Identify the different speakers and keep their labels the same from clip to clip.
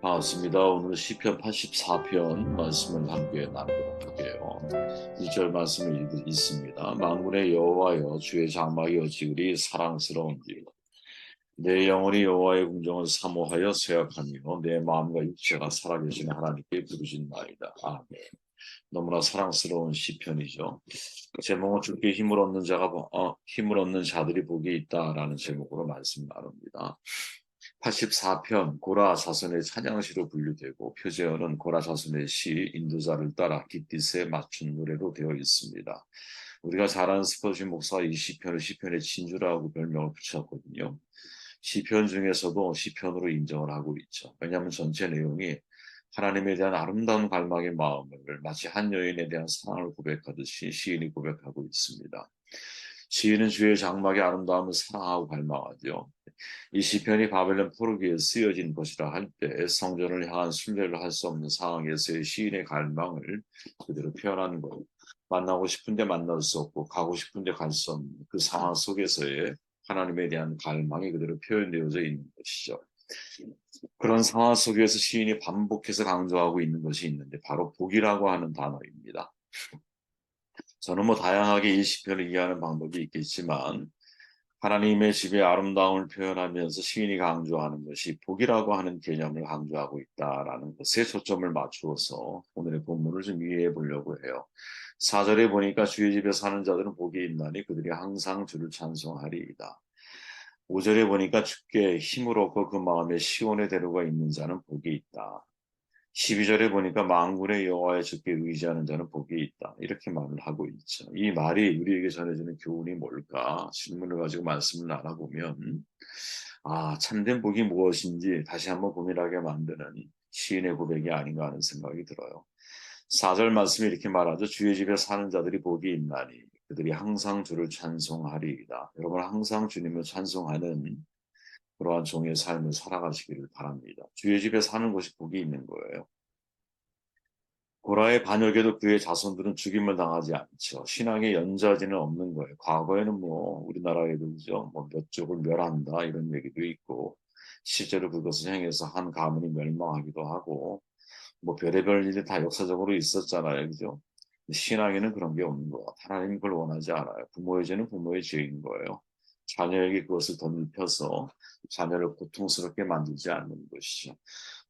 Speaker 1: 반갑습니다. 오늘 시편 84편 말씀을 함께 나누도록 할게요. 1절 말씀을 읽습니다. 만군의 여호와여 주의 장막이 어찌 그리 사랑스러운지요. 내 영혼이 여호와의 궁정을 사모하여 쇠약하며 내 마음과 육체가 살아계신 하나님께 부르짖나이다. 아멘. 너무나 사랑스러운 시편이죠. 제목은 주께 힘을 얻는 자들이 복이 있다라는 제목으로 말씀 나눕니다. 84편 고라 자손의 찬양시로 분류되고 표제어는 고라 자손의 시 인도자를 따라 깃딧에 맞춘 노래로 되어 있습니다. 우리가 잘 아는 스퍼진 목사가 이 시편을 시편의 진주라고 별명을 붙였거든요. 시편 중에서도 시편으로 인정을 하고 있죠. 왜냐하면 전체 내용이 하나님에 대한 아름다운 갈망의 마음을 마치 한 여인에 대한 사랑을 고백하듯이 시인이 고백하고 있습니다. 시인은 주의 장막의 아름다움을 사랑하고 갈망하죠. 이 시편이 바벨론 포로기에 쓰여진 것이라 할 때 성전을 향한 순례를 할 수 없는 상황에서의 시인의 갈망을 그대로 표현하는 거예요. 만나고 싶은데 만날 수 없고 가고 싶은데 갈 수 없는 그 상황 속에서의 하나님에 대한 갈망이 그대로 표현되어져 있는 것이죠. 그런 상황 속에서 시인이 반복해서 강조하고 있는 것이 있는데 바로 복이라고 하는 단어입니다. 저는 다양하게 이 시편을 이해하는 방법이 있겠지만 하나님의 집의 아름다움을 표현하면서 시인이 강조하는 것이 복이라고 하는 개념을 강조하고 있다라는 것에 초점을 맞추어서 오늘의 본문을 좀 이해해 보려고 해요. 4절에 보니까 주의 집에 사는 자들은 복이 있나니 그들이 항상 주를 찬송하리이다. 5절에 보니까 주께 힘을 얻고 그 마음에 시온의 대로가 있는 자는 복이 있다. 12절에 보니까 만군의 여호와의 주께 의지하는 자는 복이 있다. 이렇게 말을 하고 있죠. 이 말이 우리에게 전해주는 교훈이 뭘까? 질문을 가지고 말씀을 나눠보면 참된 복이 무엇인지 다시 한번 고민하게 만드는 시인의 고백이 아닌가 하는 생각이 들어요. 4절 말씀이 이렇게 말하죠. 주의 집에 사는 자들이 복이 있나니 그들이 항상 주를 찬송하리이다. 여러분 항상 주님을 찬송하는 그러한 종의 삶을 살아가시기를 바랍니다. 주의 집에 사는 것이 복이 있는 거예요. 고라의 반역에도 그의 자손들은 죽임을 당하지 않죠. 신앙의 연좌지는 없는 거예요. 과거에는 우리나라에도 그죠. 몇族을 멸한다 이런 얘기도 있고 실제로 그것을 행해서 한 가문이 멸망하기도 하고 별의별 일이 다 역사적으로 있었잖아요. 그죠? 신앙에는 그런 게 없는 것 같아요. 하나님 그걸 원하지 않아요. 부모의 죄는 부모의 죄인 거예요. 자녀에게 그것을 더 눕혀서 자녀를 고통스럽게 만들지 않는 것이죠.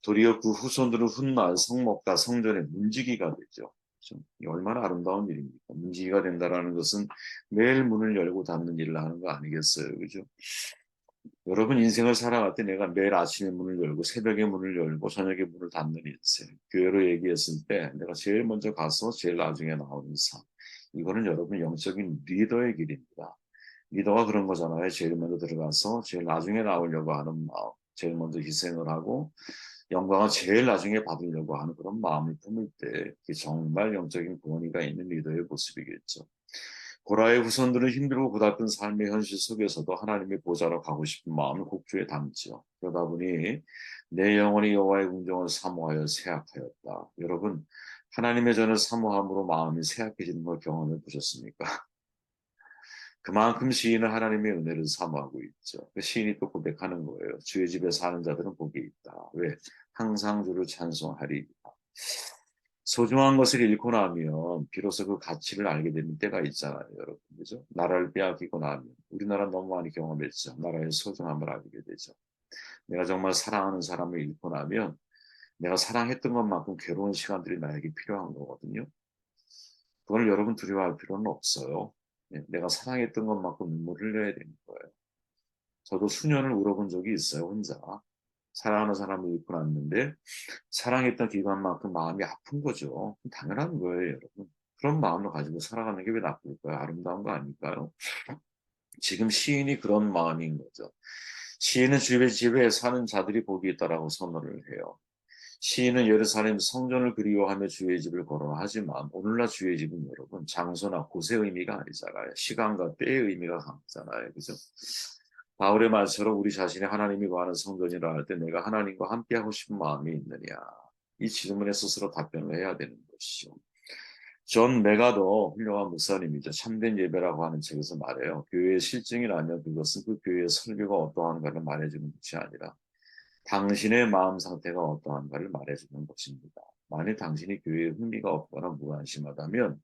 Speaker 1: 도리어 그 후손들은 훗날 성목과 성전의 문지기가 되죠. 그렇죠? 얼마나 아름다운 일입니까? 문지기가 된다라는 것은 매일 문을 열고 닫는 일을 하는 거 아니겠어요? 그죠? 여러분 인생을 살아갈 때 내가 매일 아침에 문을 열고 새벽에 문을 열고 저녁에 문을 닫는 인생. 교회로 얘기했을 때 내가 제일 먼저 가서 제일 나중에 나오는 삶. 이거는 여러분 영적인 리더의 길입니다. 리더가 그런 거잖아요. 제일 먼저 들어가서 제일 나중에 나오려고 하는 마음. 제일 먼저 희생을 하고 영광을 제일 나중에 받으려고 하는 그런 마음을 품을 때 그게 정말 영적인 권위가 있는 리더의 모습이겠죠. 고라의 후손들은 힘들고 고달픈 삶의 현실 속에서도 하나님의 보좌로 가고 싶은 마음을 곡주에 담죠. 그러다 보니 내 영혼이 여호와의 궁정을 사모하여 쇠약하였다. 여러분 하나님의 전을 사모함으로 마음이 쇠약해지는 걸 경험해 보셨습니까? 그만큼 시인은 하나님의 은혜를 사모하고 있죠. 그 시인이 또 고백하는 거예요. 주의 집에 사는 자들은 복이 있다. 왜? 항상 주를 찬송하리. 소중한 것을 잃고 나면 비로소 그 가치를 알게 되는 때가 있잖아요, 여러분. 그죠? 나라를 빼앗기고 나면 우리나라 너무 많이 경험했죠. 나라의 소중함을 알게 되죠. 내가 정말 사랑하는 사람을 잃고 나면 내가 사랑했던 것만큼 괴로운 시간들이 나에게 필요한 거거든요. 그걸 여러분 두려워할 필요는 없어요. 내가 사랑했던 것만큼 눈물을 흘려야 되는 거예요. 저도 수년을 울어본 적이 있어요, 혼자. 사랑하는 사람을 잃고 났는데 사랑했던 기간만큼 마음이 아픈 거죠. 당연한 거예요, 여러분. 그런 마음을 가지고 살아가는 게 왜 나쁠까요? 아름다운 거 아닐까요? 지금 시인이 그런 마음인 거죠. 시인은 주의 집에 사는 자들이 복이 있다라고 선언을 해요. 시인은 예루살렘 성전을 그리워하며 주의 집을 거론하지만 오늘날 주의 집은 여러분 장소나 곳의 의미가 아니잖아요. 시간과 때의 의미가 강하잖아요. 그죠? 바울의 말처럼 우리 자신이 하나님이 거하는 성전이라 할 때 내가 하나님과 함께하고 싶은 마음이 있느냐. 이 질문에 스스로 답변을 해야 되는 것이죠. 존 메가더 훌륭한 목사님이죠. 참된 예배라고 하는 책에서 말해요. 교회의 실증이 나면 그것은 그 교회의 설교가 어떠한가를 말해주는 것이 아니라 당신의 마음 상태가 어떠한가를 말해주는 것입니다. 만약 당신이 교회에 흥미가 없거나 무관심하다면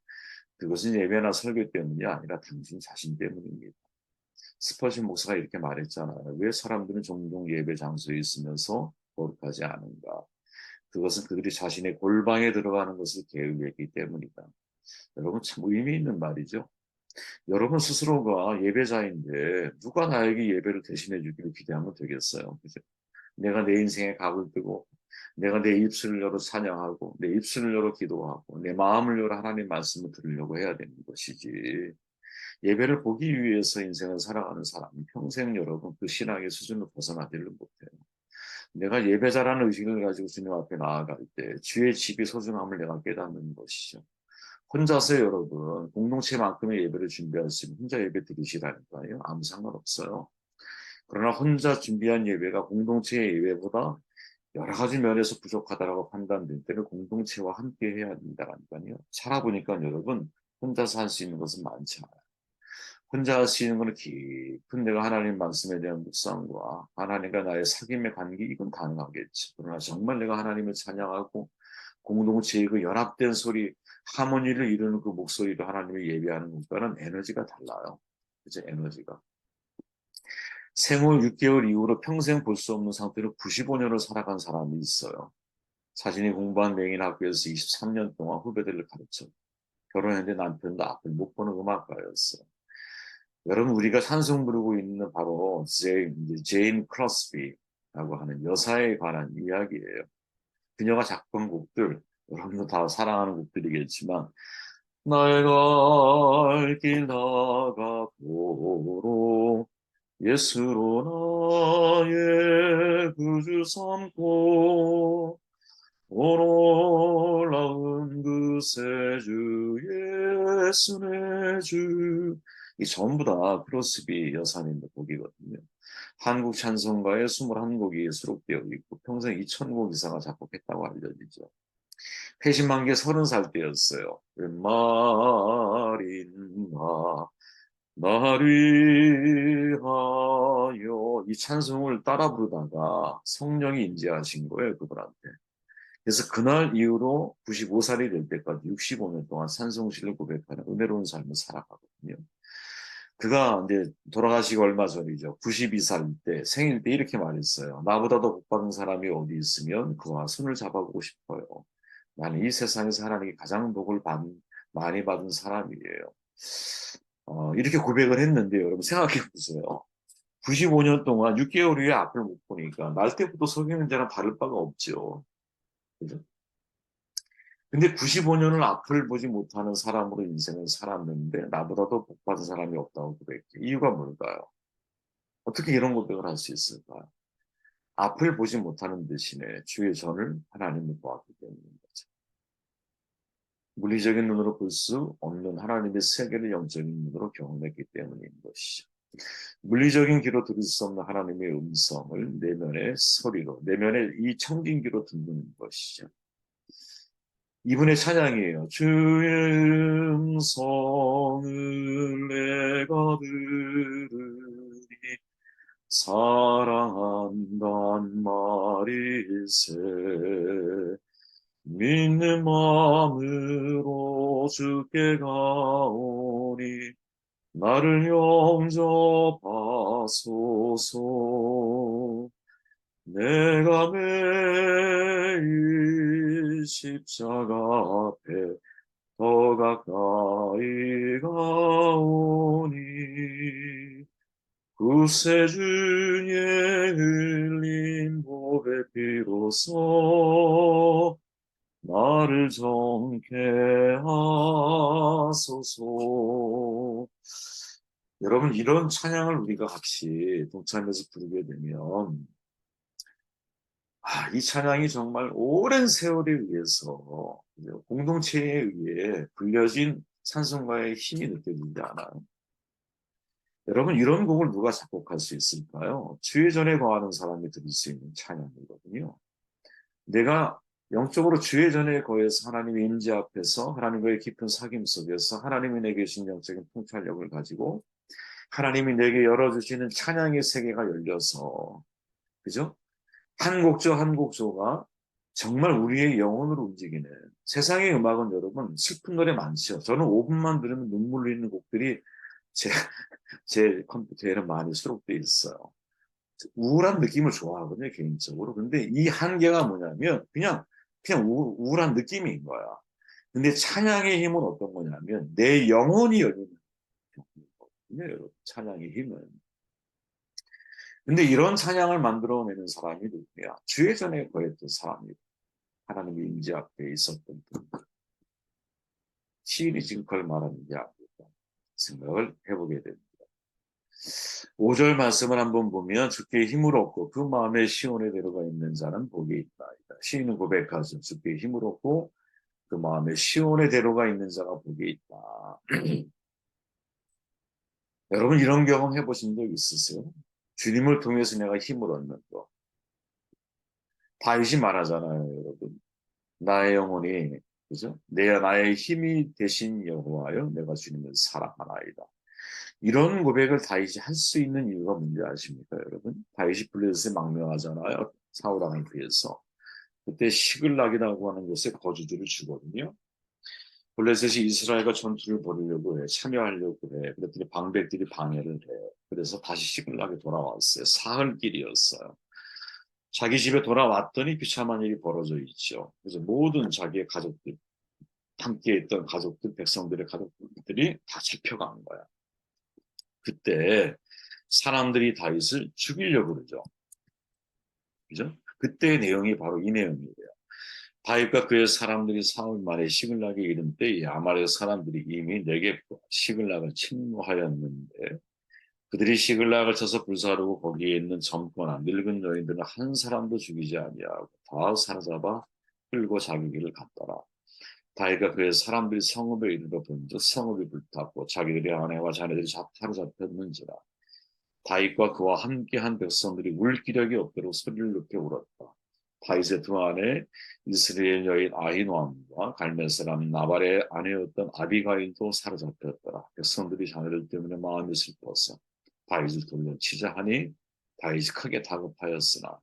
Speaker 1: 그것은 예배나 설교 때문이 아니라 당신 자신 때문입니다. 스퍼진 목사가 이렇게 말했잖아요. 왜 사람들은 종종 예배 장소에 있으면서 거룩하지 않은가? 그것은 그들이 자신의 골방에 들어가는 것을 게을리했기 때문이다. 여러분 참 의미 있는 말이죠. 여러분 스스로가 예배자인데 누가 나에게 예배를 대신해 주기를 기대하면 되겠어요. 그죠? 내가 내 인생의 각을 뜨고 내가 내 입술을 열어 찬양하고 내 입술을 열어 기도하고 내 마음을 열어 하나님 말씀을 들으려고 해야 되는 것이지. 예배를 보기 위해서 인생을 살아가는 사람은 평생 여러분 그 신앙의 수준을 벗어나지를 못해요. 내가 예배자라는 의식을 가지고 주님 앞에 나아갈 때 주의 집이 소중함을 내가 깨닫는 것이죠. 혼자서 여러분 공동체만큼의 예배를 준비할 수 있는 혼자 예배 드리시라니까요. 아무 상관없어요. 그러나 혼자 준비한 예배가 공동체의 예배보다 여러 가지 면에서 부족하다라고 판단될 때는 공동체와 함께 해야 된다니까요. 살아보니까 여러분 혼자서 할 수 있는 것은 많지 않아요. 혼자 할 수 있는 것은 깊은 내가 하나님 말씀에 대한 묵상과 하나님과 나의 사귐의 관계 이건 가능하겠지. 그러나 정말 내가 하나님을 찬양하고 공동체의 그 연합된 소리, 하모니를 이루는 그 목소리로 하나님을 예배하는 것과는 에너지가 달라요. 그죠? 에너지가. 생후 6개월 이후로 평생 볼 수 없는 상태로 95년을 살아간 사람이 있어요. 자신이 공부한 맹인 학교에서 23년 동안 후배들을 가르쳐 결혼했는데 남편도 앞을 못 보는 음악가였어요. 여러분 우리가 찬송 부르고 있는 바로 제인 크로스비라고 하는 여사에 관한 이야기예요. 그녀가 작곡한 곡들 여러분도 다 사랑하는 곡들이겠지만 나의 갈 길 나가도록 예수로 나의 구주 삼고 놀라운 그새 주 예수 내 주. 이 전부 다 크로스비 여사님의 곡이거든요. 한국 찬송가에 21곡이 수록되어 있고 평생 2,000곡 이상을 작곡했다고 알려지죠. 회심한 게 30살 때였어요. 웬 말인가 나를 하여 이 찬송을 따라 부르다가 성령이 임재하신 거예요, 그분한테. 그래서 그날 이후로 95살이 될 때까지 65년 동안 찬송시를 고백하는 은혜로운 삶을 살아가거든요. 그가 이제 돌아가시고 얼마 전이죠. 92살 때 생일 때 이렇게 말했어요. 나보다도 복 받은 사람이 어디 있으면 그와 손을 잡아보고 싶어요. 나는 이 세상에서 하나님께 가장 많이 받은 사람이에요. 이렇게 고백을 했는데 여러분 생각해 보세요. 95년 동안 6개월 후에 앞을 못 보니까 날 때부터 속이는 자는 다를 바가 없죠. 그죠? 근데 95년을 앞을 보지 못하는 사람으로 인생을 살았는데 나보다도 복 받은 사람이 없다고 고백해. 이유가 뭘까요? 어떻게 이런 고백을 할 수 있을까요? 앞을 보지 못하는 대신에 주의 전을 하나님을 보았기 때문인 거죠. 물리적인 눈으로 볼 수 없는 하나님의 세계를 영적인 눈으로 경험했기 때문인 것이죠. 물리적인 귀로 들을 수 없는 하나님의 음성을 내면의 소리로, 내면의 이 청진 귀로 듣는 것이죠. 이분의 찬양이에요. 주의 음성을 내가 들으니 사랑한단 말일세 믿는 마음으로 주께 가오니 나를 영접하소서 내가 매일 십자가 앞에 더 가까이 가오니 구세주의 흘린 보배 피로써 나를 정케 하소서. 여러분 이런 찬양을 우리가 같이 동참해서 부르게 되면 이 찬양이 정말 오랜 세월에 의해서 공동체에 의해 불려진 찬송가의 힘이 느껴지지 않아요. 여러분 이런 곡을 누가 작곡할 수 있을까요? 주의 전에 거하는 사람이 들을 수 있는 찬양이거든요. 내가 영적으로 주의 전에 거해서 하나님의 임재 앞에서 하나님과의 깊은 사귐 속에서 하나님이 내게 주신 영적인 통찰력을 가지고 하나님이 내게 열어주시는 찬양의 세계가 열려서 그죠? 한 곡조 한 곡조가 정말 우리의 영혼으로 움직이는 세상의 음악은 여러분 슬픈 노래 많죠. 저는 5분만 들으면 눈물 흘리는 곡들이 제, 제 컴퓨터에는 많이 수록되어 있어요. 우울한 느낌을 좋아하거든요, 개인적으로. 근데 이 한계가 뭐냐면 그냥 우울한 느낌인 거야. 근데 찬양의 힘은 어떤 거냐면 내 영혼이 열리는 거거든요, 여러분. 찬양의 힘은. 근데 이런 찬양을 만들어내는 사람이 누구야? 주의 전에 거했던 사람이 하나님의 임재 앞에 있었던 분. 시인이 지금 그걸 말하는 게 아닐까 생각을 해보게 됩니다. 5절 말씀을 한번 보면 주께 힘을 얻고 그 마음에 시온에 들어가 있는 자는 복이 있다. 시인은 고백하죠. 주께 힘을 얻고 그 마음에 시온에 들어가 있는 자가 복이 있다. 여러분 이런 경험 해보신 적 있으세요? 주님을 통해서 내가 힘을 얻는 거. 다윗이 말하잖아요, 여러분. 나의 영혼이 그죠? 나의 힘이 되신 여호와여 내가 주님을 사랑하나이다. 이런 고백을 다윗이 할 수 있는 이유가 뭔지 아십니까, 여러분? 다윗이 블레셋에 망명하잖아요. 사울 왕에 비해서. 그때 시글락이라고 하는 곳에 거주지를 주거든요. 블레셋이 이스라엘과 전투를 벌이려고 해, 참여하려고 해. 그랬더니 방백들이 방해를 해. 그래서 다시 시글락에 돌아왔어요. 사흘 길이었어요. 자기 집에 돌아왔더니 비참한 일이 벌어져 있죠. 그래서 모든 자기의 가족들, 함께 있던 가족들, 백성들의 가족들이 다 잡혀간 거야. 그때 사람들이 다윗을 죽이려고 그러죠. 그죠? 그때의 내용이 바로 이 내용이에요. 다윗과 그의 사람들이 사흘 만에 시글락에 이른 때에 아말렉 사람들이 이미 네겝과 시글락을 침노하였는데 그들이 시글락을 쳐서 불사르고 거기에 있는 젊거나 늙은 여인들은 한 사람도 죽이지 아니하고 다 사로잡아 끌고 자기 길을 갔더라. 다윗과 그의 사람들이 성읍에 이르러 본즉 성읍이 불탔고 자기들의 아내와 자녀들이 사로잡혔는지라. 다윗과 그와 함께한 백성들이 울 기력이 없도록 소리를 높여 울었다. 다윗의 두 아내 이스라엘 여인 아히노암과 갈멜 사람 나발의 아내였던 아비가일도 사로잡혔더라. 백성들이 자녀들 때문에 마음이 슬펐어. 다윗을 돌려치자 하니 다윗이 크게 다급하였으나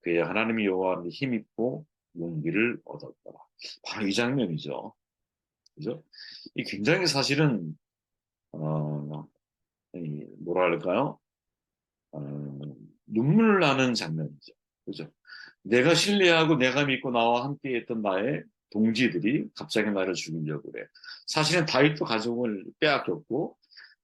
Speaker 1: 그의 하나님 여호와를 힘입고 용기를 얻었더라. 바로 이 장면이죠. 그죠? 이 굉장히 사실은 뭐랄까요? 눈물 나는 장면이죠. 그죠? 내가 신뢰하고 내가 믿고 나와 함께했던 나의 동지들이 갑자기 나를 죽이려고 그래. 사실은 다윗도 가족을 빼앗겼고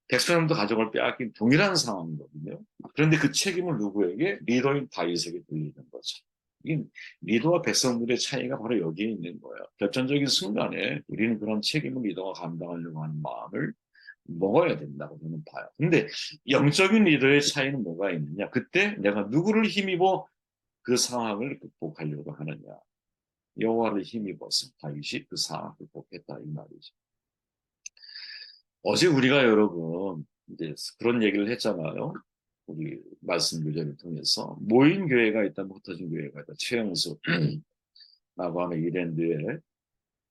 Speaker 1: 백성도 가족을 빼앗긴 동일한 상황이거든요. 그런데 그 책임을 누구에게? 리더인 다윗에게 돌리는 거죠. 이 리더와 백성들의 차이가 바로 여기에 있는 거예요. 결정적인 순간에 우리는 그런 책임을 리더가 감당하려고 하는 마음을 먹어야 된다고 저는 봐요. 근데 영적인 리더의 차이는 뭐가 있느냐? 그때 내가 누구를 힘입어 그 상황을 극복하려고 하느냐? 여호와를 힘입어서 다윗이 그 상황을 극복했다 이 말이죠. 어제 우리가 여러분 이제 그런 얘기를 했잖아요. 우리 말씀 교제를 통해서 모인 교회가 있다, 흩어진 교회가 있다. 최영수 라고 하는 이랜드에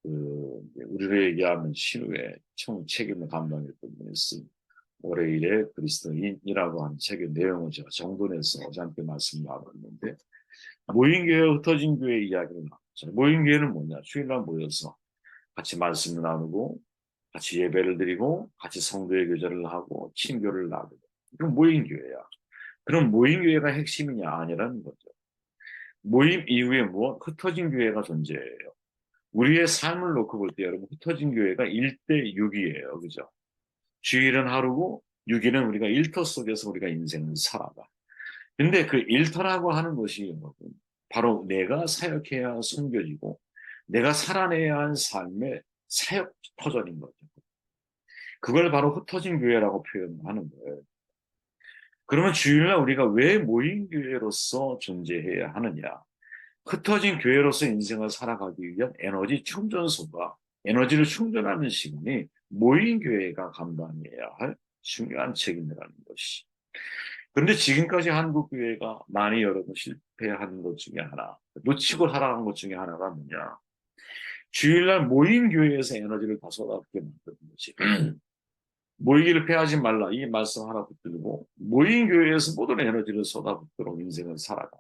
Speaker 1: 우리를 얘기하는 신우의 총 책임을 감당했던 분이 쓴 올해 일의 그리스도인이라고 하는 책의 내용을 제가 정돈해서 어제 함께 말씀 나눴는데 모인 교회, 흩어진 교회 이야기를 나눴죠. 모인 교회는 뭐냐? 주일날 모여서 같이 말씀을 나누고 같이 예배를 드리고 같이 성도의 교제를 하고 친교를 나누고 이건 모인 교회야. 그럼 모인 교회가 핵심이냐? 아니라는 거죠. 모임 이후에 무엇? 흩어진 교회가 존재해요. 우리의 삶을 놓고 볼 때 여러분 흩어진 교회가 1대 6이에요. 그죠? 주일은 하루고 6일은 우리가 일터 속에서 우리가 인생을 살아가. 근데 그 일터라고 하는 것이 여러분 바로 내가 사역해야 숨겨지고 내가 살아내야 한 삶의 사역 터전인 거죠. 그걸 바로 흩어진 교회라고 표현하는 거예요. 그러면 주일날 우리가 왜 모인 교회로서 존재해야 하느냐? 흩어진 교회로서 인생을 살아가기 위한 에너지 충전소가 에너지를 충전하는 시간이 모인 교회가 감당해야 할 중요한 책임이라는 것이. 그런데 지금까지 한국 교회가 많이 여러분 실패한 것 중에 하나, 놓치고 살아간 것 중에 하나가 뭐냐? 주일날 모인 교회에서 에너지를 다 쏟아붓게 만드는 거지. 모이기를 패하지 말라 이 말씀 하나 붙들고 모인 교회에서 모든 에너지를 쏟아붓도록 인생을 살아가.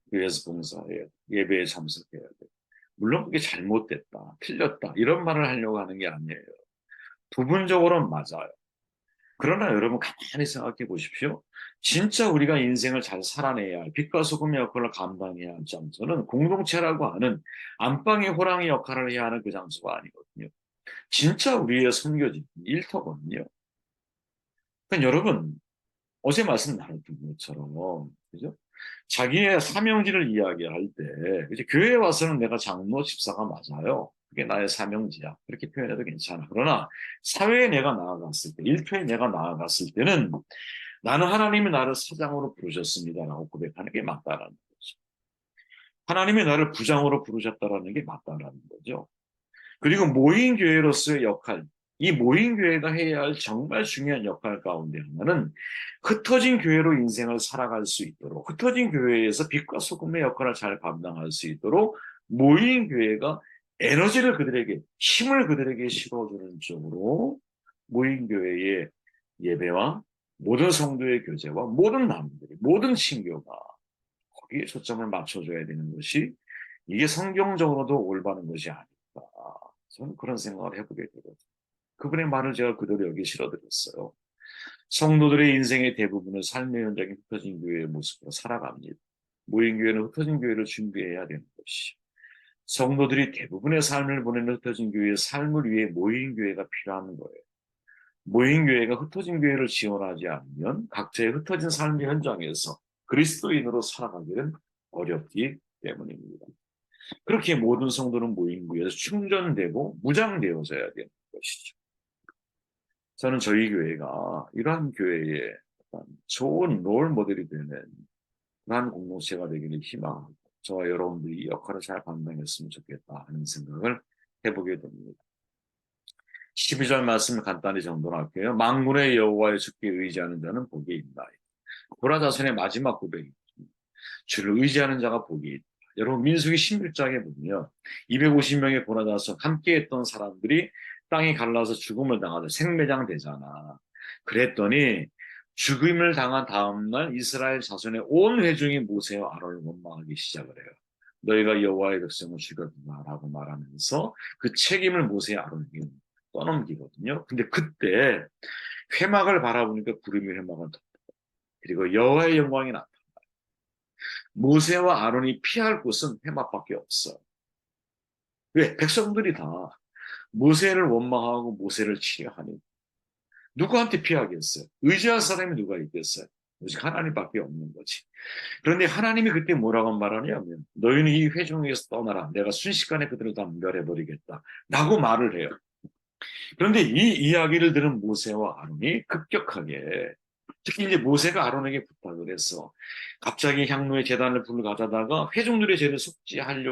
Speaker 1: 교회에서 봉사해야 돼. 예배에 참석해야 돼. 물론 그게 잘못됐다, 틀렸다 이런 말을 하려고 하는 게 아니에요. 부분적으로는 맞아요. 그러나 여러분 가만히 생각해 보십시오. 진짜 우리가 인생을 잘 살아내야 할 빛과 소금의 역할을 감당해야 할 장소는 공동체라고 하는 안방의 호랑이 역할을 해야 하는 그 장소가 아니거든요. 진짜 우리의 선교지 일터거든요. 그러니까 여러분 어제 말씀 나눴던 것처럼 그죠? 자기의 사명지를 이야기할 때 이제 교회에 와서는 내가 장로 집사가 맞아요. 그게 나의 사명지야. 그렇게 표현해도 괜찮아. 그러나 사회에 내가 나아갔을 때, 일터에 내가 나아갔을 때는 나는 하나님이 나를 사장으로 부르셨습니다라고 고백하는 게 맞다라는 거죠. 하나님이 나를 부장으로 부르셨다라는 게 맞다라는 거죠. 그리고 모인 교회로서의 역할, 이 모인 교회가 해야 할 정말 중요한 역할 가운데 하나는 흩어진 교회로 인생을 살아갈 수 있도록, 흩어진 교회에서 빛과 소금의 역할을 잘 감당할 수 있도록 모인 교회가 에너지를 그들에게, 힘을 그들에게 실어주는 쪽으로 모인 교회의 예배와 모든 성도의 교제와 모든 남들이, 모든 친교가 거기에 초점을 맞춰줘야 되는 것이 이게 성경적으로도 올바른 것이 아닐까. 저는 그런 생각을 해보게 되거든요. 그분의 말을 제가 그대로 여기 실어드렸어요. 성도들의 인생의 대부분은 삶의 현장에 흩어진 교회의 모습으로 살아갑니다. 모인 교회는 흩어진 교회를 준비해야 되는 것이. 성도들이 대부분의 삶을 보내는 흩어진 교회의 삶을 위해 모인 교회가 필요한 거예요. 모인 교회가 흩어진 교회를 지원하지 않으면 각자의 흩어진 삶의 현장에서 그리스도인으로 살아가기는 어렵기 때문입니다. 그렇게 모든 성도는 모인 교회에서 충전되고 무장되어져야 되는 것이죠. 저는 저희 교회가 이러한 교회의 좋은 롤 모델이 되는 그러한 공동체가 되기를 희망하고 저와 여러분들이 이 역할을 잘 감당했으면 좋겠다 하는 생각을 해보게 됩니다. 12절 말씀을 간단히 정돈할게요. 만군의 여호와의 주께 의지하는 자는 복이 있다. 고라자손의 마지막 고백입니다. 주를 의지하는 자가 복이 있다. 여러분 민수기 16장에 보면 250명의 고라자손 함께했던 사람들이 땅이 갈라서 죽음을 당하다 생매장 되잖아. 그랬더니 죽음을 당한 다음날 이스라엘 자손의 온 회중이 모세와 아론을 원망하기 시작을 해요. 너희가 여호와의 백성을 죽였구나라고 말하면서 그 책임을 모세와 아론에게 떠넘기거든요. 근데 그때 회막을 바라보니까 구름이 회막을 덮고 그리고 여호와의 영광이 나타나. 모세와 아론이 피할 곳은 회막밖에 없어. 왜? 백성들이 다 모세를 원망하고 모세를 치려하니 누구한테 피하겠어요? 의지할 사람이 누가 있겠어요? 오직 하나님밖에 없는 거지. 그런데 하나님이 그때 뭐라고 말하냐면 너희는 이 회중에서 떠나라. 내가 순식간에 그들을 다 멸해버리겠다. 라고 말을 해요. 그런데 이 이야기를 들은 모세와 아론이 급격하게 특히 이제 모세가 아론에게 부탁을 해서 갑자기 향로의 제단을 불러 가져다가 회중들의 죄를 속죄하는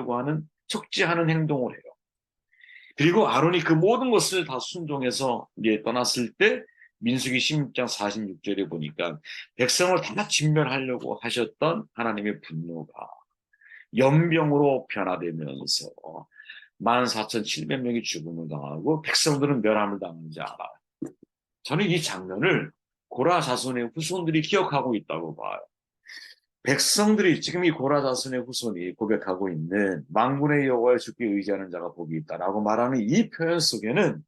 Speaker 1: 행동을 해요. 그리고 아론이 그 모든 것을 다 순종해서 이제 떠났을 때 민수기 16장 46절에 보니까 백성을 다 진멸하려고 하셨던 하나님의 분노가 연병으로 변화되면서 14,700명이 죽음을 당하고 백성들은 멸함을 당하지 않아요. 저는 이 장면을 고라 자손의 후손들이 기억하고 있다고 봐요. 백성들이 지금 이 고라 자손의 후손이 고백하고 있는 만군의 여호와의 주께 의지하는 자가 복이 있다라고 말하는 이 표현 속에는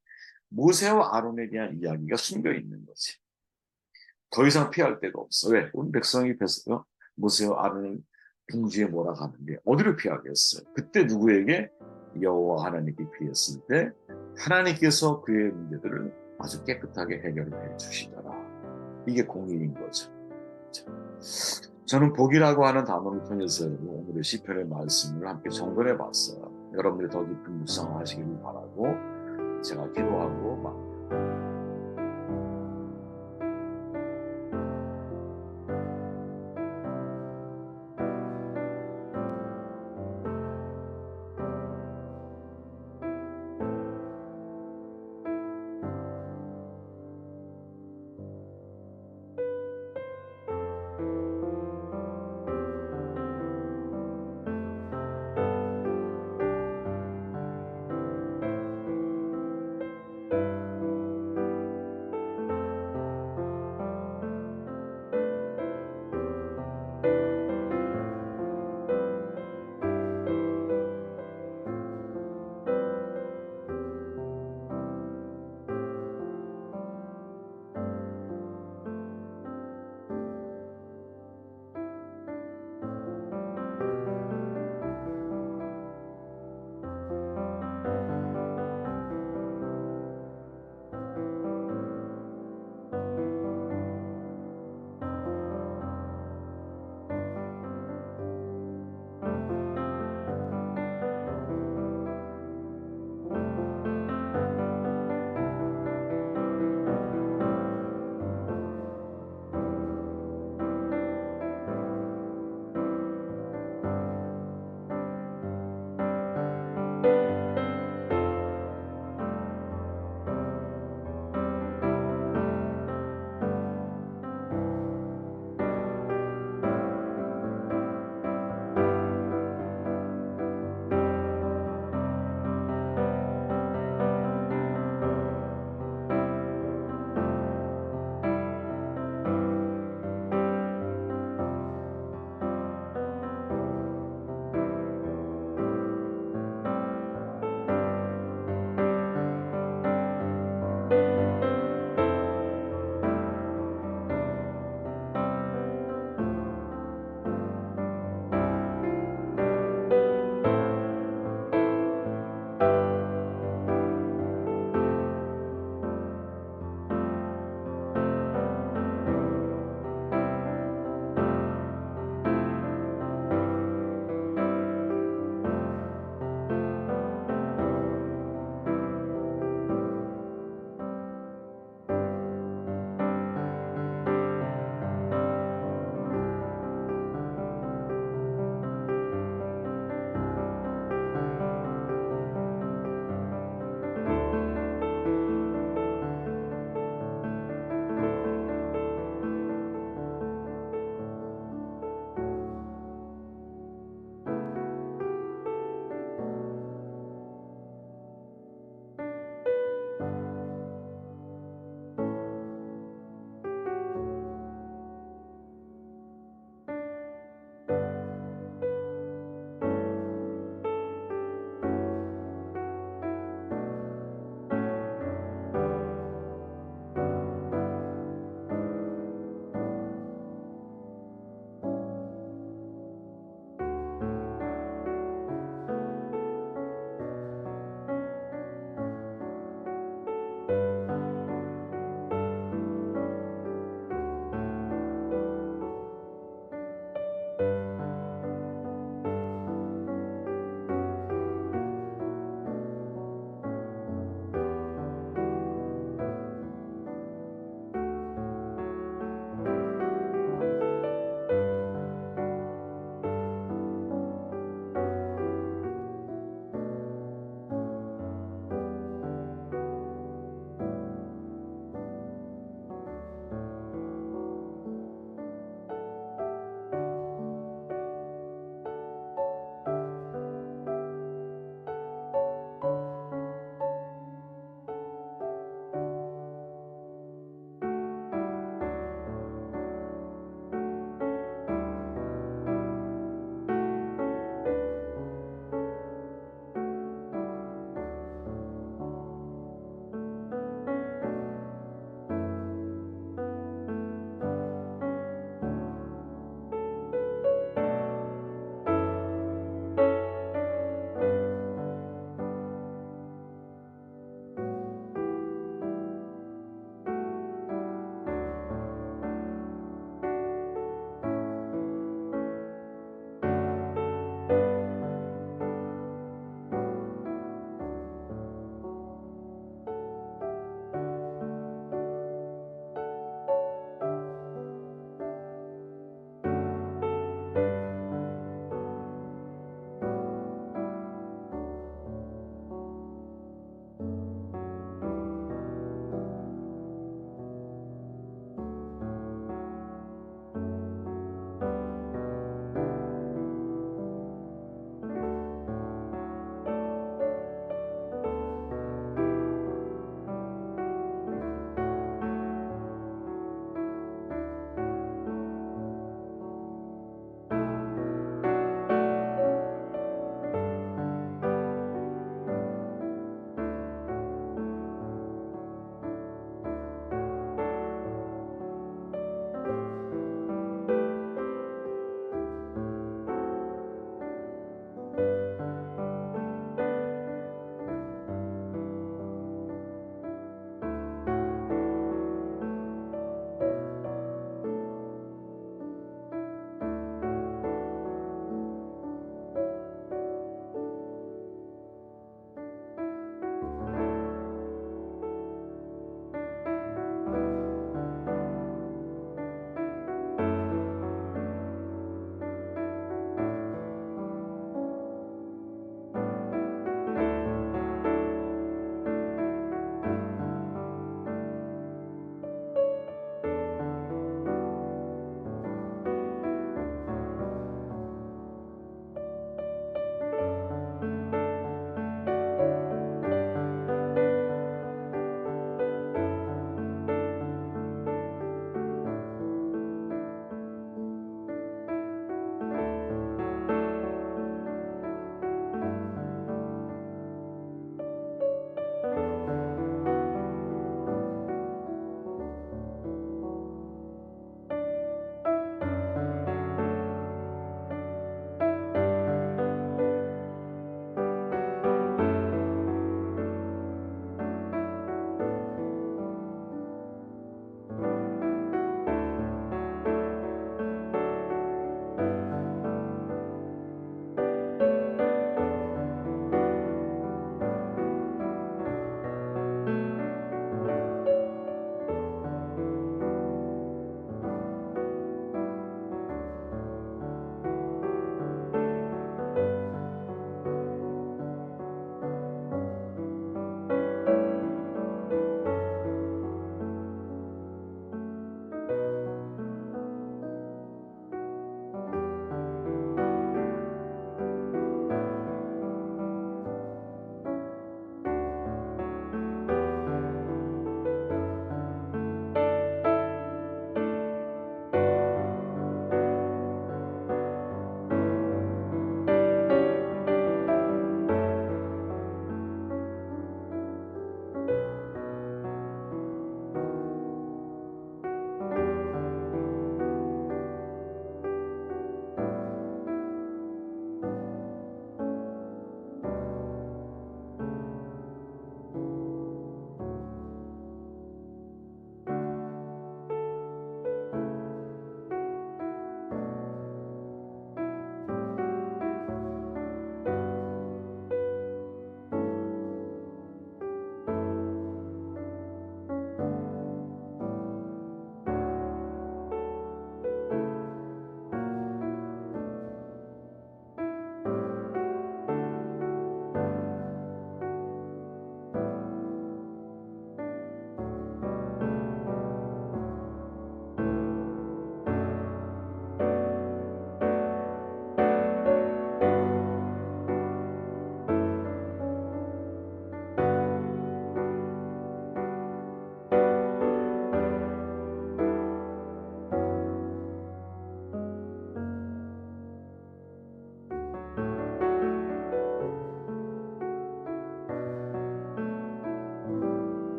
Speaker 1: 모세와 아론에 대한 이야기가 숨겨 있는 거지. 더 이상 피할 데가 없어. 왜? 우리 백성이 모세와 아론을 궁지에 몰아가는데 어디로 피하겠어요? 그때 누구에게? 여호와 하나님께 피했을 때 하나님께서 그의 문제들을 아주 깨끗하게 해결해 주시더라. 이게 공의인 거죠. 저는 복이라고 하는 단어를 통해서 오늘의 시편의 말씀을 함께 정돈해 봤어요. 여러분들이 더 깊은 묵상하시기를 바라고 제가 기도하고 막